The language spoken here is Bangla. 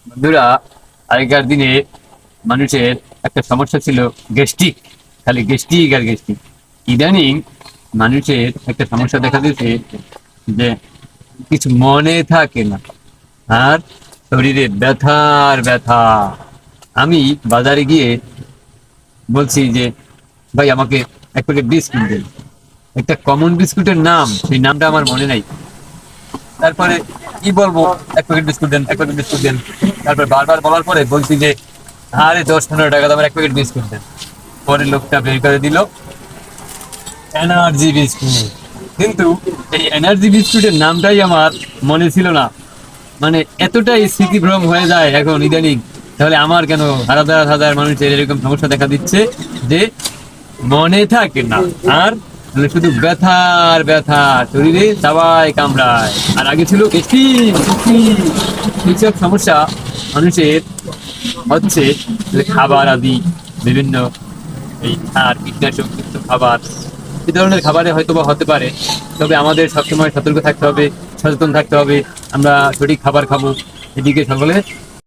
বন্ধুরা, আগেকার দিনে মানুষের একটা সমস্যা ছিল গ্যাস্ট্রিক, খালি গ্যাস্ট্রিক আর গ্যাস্ট্রিক। ইদানিং মানুষের একটা সমস্যা দেখা দিয়েছে যে কিছু মনে থাকে না, আর শরীরে ব্যথার ব্যথা। আমি বাজারে গিয়ে বলছি যে ভাই আমাকে এক প্যাকেট বিস্কুট দিন। একটা কমন বিস্কুটের নাম, সেই নামটা আমার মনে নাই। তারপরে কি বলবো, এক প্যাকেট বিস্কুট দেন, এক প্যাকেট বিস্কুট দেন। তারপর বারবার বলার পরে বলছি যে আরে 10-15 টাকা দামের এক প্যাকেট বিস্কুট দেন। পরে লোকটা বের করে দিল এনার্জি বিস্কুট। কিন্তু এই এনার্জি বিস্কুটের নামটাই আমার মনে ছিল না। মানে এতটাই স্মৃতিভ্রম হয়ে যায় এখন ইদানিং। তাহলে আমার কেন হাজার হাজার মানুষের এরকম সমস্যা দেখা দিচ্ছে যে মনে থাকে না, আর মানে শুধু ব্যথা আর ব্যথা, শরীরে সবাই কামড়ায়। আর আগে ছিল বেশি বেশি এইসব সমস্যা মানুষের হচ্ছে যে খাবার আদি, বিভিন্ন এই সার কীটনাশক যুক্ত খাবার, এই ধরনের খাবারে হয়তো বা হতে পারে। তবে আমাদের সবসময় সতর্ক থাকতে হবে, সচেতন থাকতে হবে, আমরা সঠিক খাবার খাবো, এদিকে সকলে